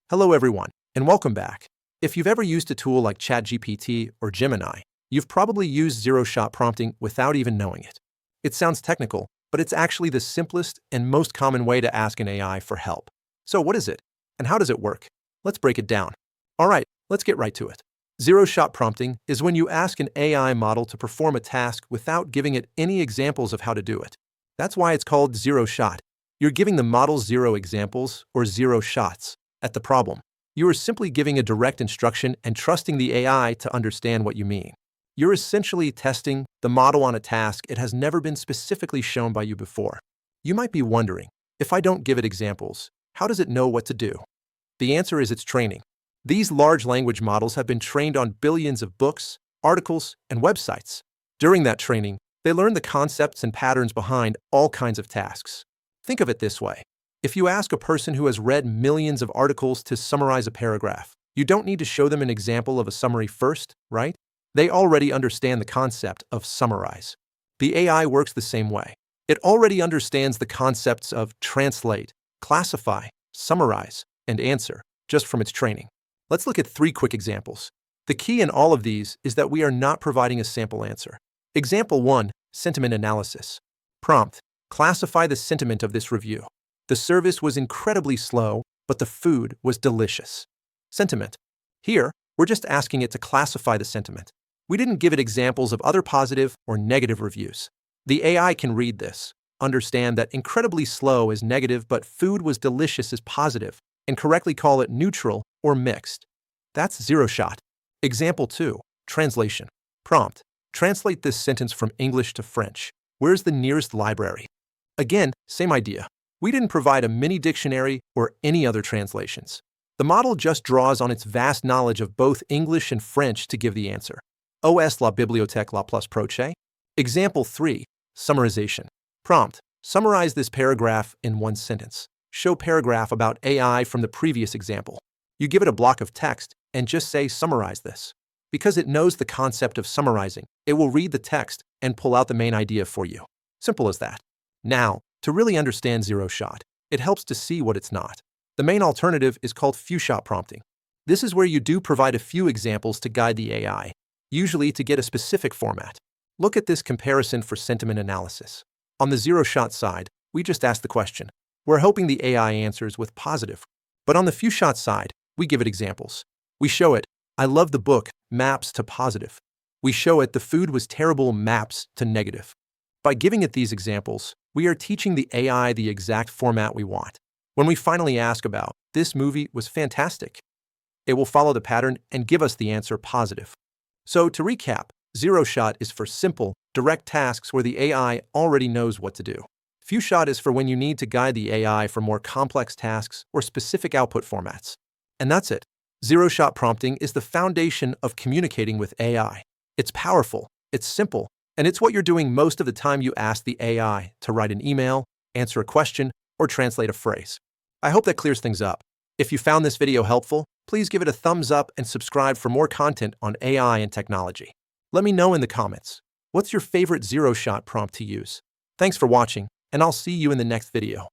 Hello everyone, and welcome back. If you've ever used a tool like ChatGPT or Gemini, you've probably used zero-shot prompting without even knowing it. It sounds technical, but it's actually the simplest and most common way to ask an AI for help. So what is it, and how does it work? Let's break it down. All right, let's get right to it. Zero-shot prompting is when you ask an AI model to perform a task without giving it any examples of how to do it. That's why it's called zero-shot. You're giving the model zero examples or zero shots at the problem. You are simply giving a direct instruction and trusting the AI to understand what you mean. You're essentially testing the model on a task it has never been specifically shown by you before. You might be wondering, if I don't give it examples, how does it know what to do? The answer is it's training. These large language models have been trained on billions of books, articles, and websites. During that training, they learn the concepts and patterns behind all kinds of tasks. Think of it this way. If you ask a person who has read millions of articles to summarize a paragraph, you don't need to show them an example of a summary first, right? They already understand the concept of summarize. The AI works the same way. It already understands the concepts of translate, classify, summarize, and answer just from its training. Let's look at 3 quick examples. The key in all of these is that we are not providing a sample answer. Example 1, sentiment analysis. Prompt, classify the sentiment of this review. The service was incredibly slow, but the food was delicious. Sentiment. Here, we're just asking it to classify the sentiment. We didn't give it examples of other positive or negative reviews. The AI can read this, understand that incredibly slow is negative but food was delicious is positive, and correctly call it neutral or mixed. That's zero-shot. Example 2, translation. Prompt, translate this sentence from English to French. Where's the nearest library? Again, same idea. We didn't provide a mini dictionary or any other translations. The model just draws on its vast knowledge of both English and French to give the answer. OS la bibliothèque la plus proche. Example 3, summarization. Prompt, summarize this paragraph in 1 sentence. Show paragraph about AI from the previous example. You give it a block of text and just say summarize this. Because it knows the concept of summarizing, it will read the text and pull out the main idea for you. Simple as that. Now, to really understand zero-shot, it helps to see what it's not. The main alternative is called few-shot prompting. This is where you do provide a few examples to guide the AI, usually to get a specific format. Look at this comparison for sentiment analysis. On the zero-shot side, we just ask the question. We're hoping the AI answers with positive. But on the few-shot side, we give it examples. We show it, I love the book, maps to positive. We show it the food was terrible, maps to negative. By giving it these examples, we are teaching the AI the exact format we want. When we finally ask about, this movie was fantastic, it will follow the pattern and give us the answer positive. So to recap, zero-shot is for simple, direct tasks where the AI already knows what to do. Few-shot is for when you need to guide the AI for more complex tasks or specific output formats. And that's it. Zero-shot prompting is the foundation of communicating with AI. It's powerful, it's simple, and it's what you're doing most of the time you ask the AI to write an email, answer a question, or translate a phrase. I hope that clears things up. If you found this video helpful, please give it a thumbs up and subscribe for more content on AI and technology. Let me know in the comments, what's your favorite zero-shot prompt to use? Thanks for watching, and I'll see you in the next video.